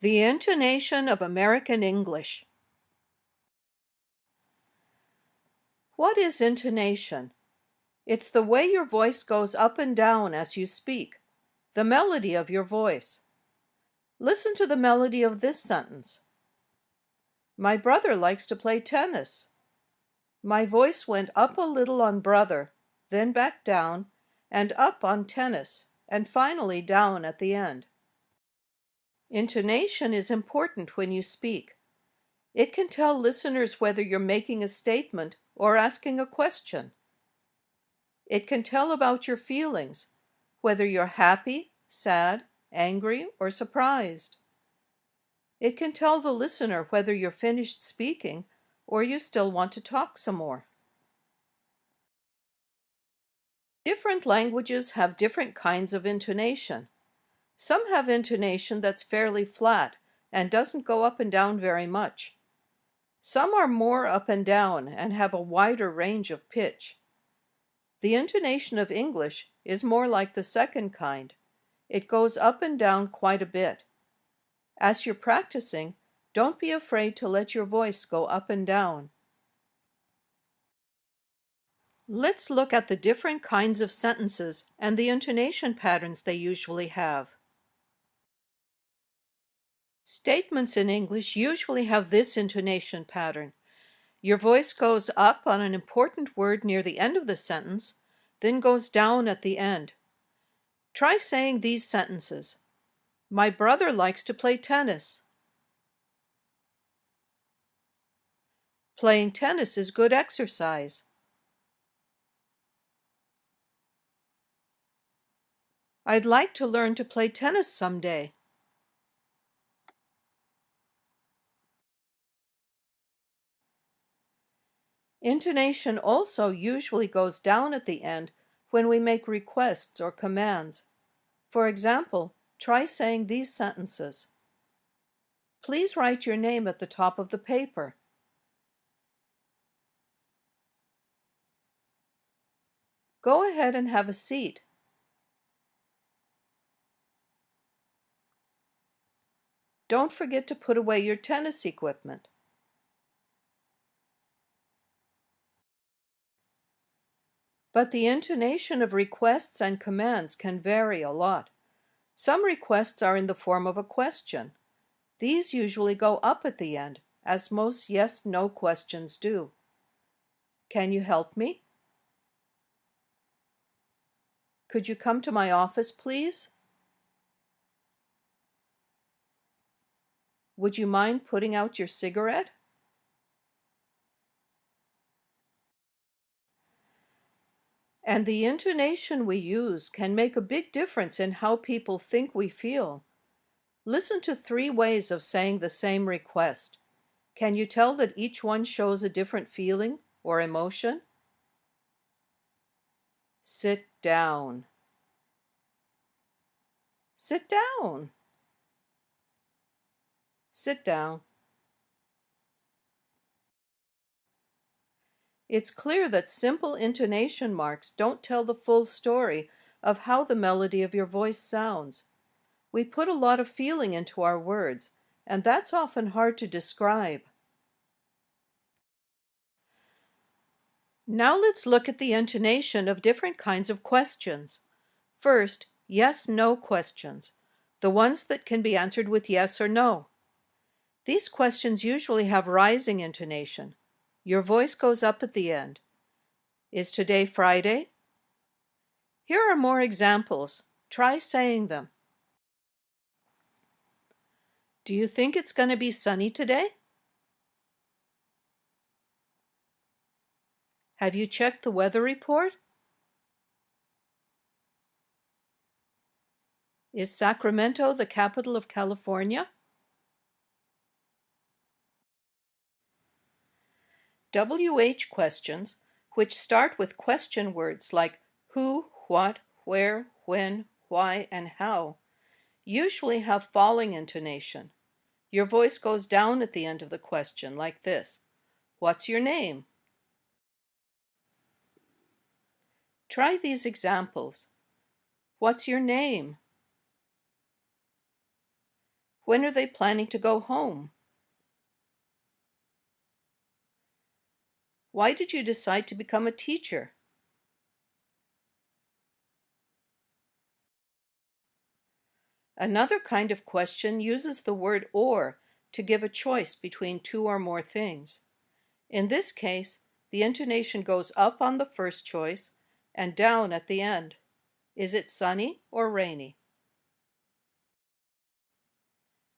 The intonation of American English. What is intonation? It's the way your voice goes up and down as you speak, the melody of your voice. Listen to the melody of this sentence. My brother likes to play tennis. My voice went up a little on brother, then back down, and up on tennis, and finally down at the end. Intonation is important when you speak. It can tell listeners whether you're making a statement or asking a question. It can tell about your feelings, whether you're happy, sad, angry, or surprised. It can tell the listener whether you're finished speaking or you still want to talk some more. Different languages have different kinds of intonation. Some have intonation that's fairly flat and doesn't go up and down very much. Some are more up and down and have a wider range of pitch. The intonation of English is more like the second kind. It goes up and down quite a bit. As you're practicing, don't be afraid to let your voice go up and down. Let's look at the different kinds of sentences and the intonation patterns they usually have. Statements in English usually have this intonation pattern. Your voice goes up on an important word near the end of the sentence, then goes down at the end. Try saying these sentences. My brother likes to play tennis. Playing tennis is good exercise. I'd like to learn to play tennis someday. Intonation also usually goes down at the end when we make requests or commands. For example, try saying these sentences. Please write your name at the top of the paper. Go ahead and have a seat. Don't forget to put away your tennis equipment. But the intonation of requests and commands can vary a lot. Some requests are in the form of a question. These usually go up at the end, as most yes/no questions do. Can you help me? Could you come to my office, please? Would you mind putting out your cigarette? And the intonation we use can make a big difference in how people think we feel. Listen to 3 ways of saying the same request. Can you tell that each one shows a different feeling or emotion? Sit down. Sit down. Sit down. It's clear that simple intonation marks don't tell the full story of how the melody of your voice sounds. We put a lot of feeling into our words, and that's often hard to describe. Now let's look at the intonation of different kinds of questions. First, yes/no questions, the ones that can be answered with yes or no. These questions usually have rising intonation. Your voice goes up at the end. Is today Friday? Here are more examples. Try saying them. Do you think it's going to be sunny today? Have you checked the weather report? Is Sacramento the capital of California? WH questions, which start with question words like who, what, where, when, why, and how, usually have falling intonation. Your voice goes down at the end of the question like this. What's your name? Try these examples. What's your name? When are they planning to go home? Why did you decide to become a teacher? Another kind of question uses the word or to give a choice between two or more things. In this case, the intonation goes up on the first choice and down at the end. Is it sunny or rainy?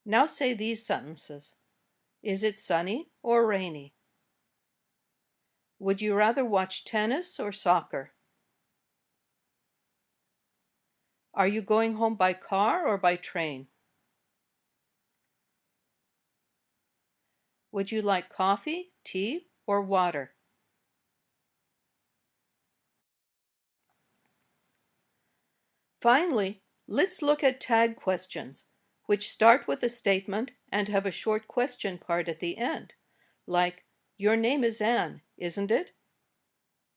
Now say these sentences. Is it sunny or rainy? Would you rather watch tennis or soccer? Are you going home by car or by train? Would you like coffee, tea, or water? Finally, let's look at tag questions, which start with a statement and have a short question part at the end, like, your name is Anne, isn't it?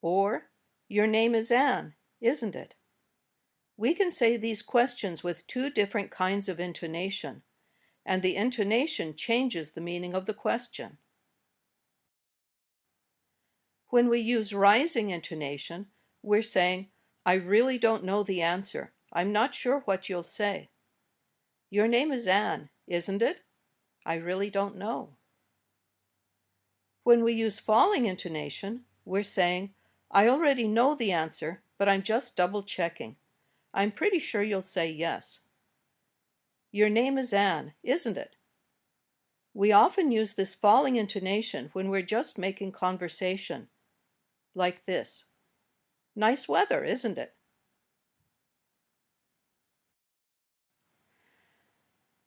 Or, your name is Anne, isn't it? We can say these questions with two different kinds of intonation, and the intonation changes the meaning of the question. When we use rising intonation, we're saying, I really don't know the answer. I'm not sure what you'll say. Your name is Anne, isn't it? I really don't know. When we use falling intonation, we're saying, I already know the answer, but I'm just double checking. I'm pretty sure you'll say yes. Your name is Anne, isn't it? We often use this falling intonation when we're just making conversation, like this. Nice weather, isn't it?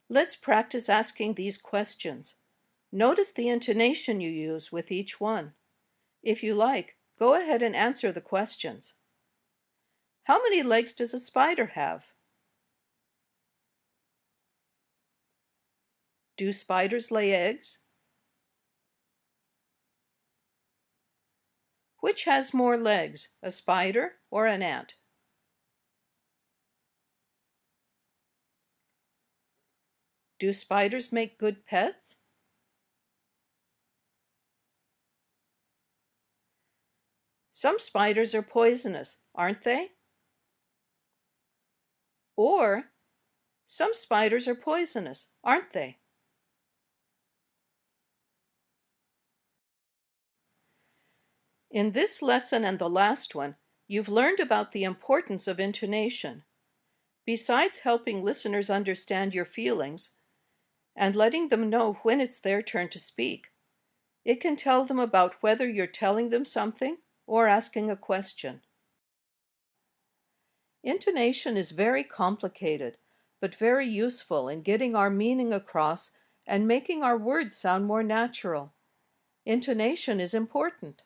Let's practice asking these questions. Notice the intonation you use with each one. If you like, go ahead and answer the questions. How many legs does a spider have? Do spiders lay eggs? Which has more legs, a spider or an ant? Do spiders make good pets? Some spiders are poisonous, aren't they? Or, some spiders are poisonous, aren't they? In this lesson and the last one, you've learned about the importance of intonation. Besides helping listeners understand your feelings and letting them know when it's their turn to speak, it can tell them about whether you're telling them something or asking a question. Intonation is very complicated, but very useful in getting our meaning across and making our words sound more natural. Intonation is important.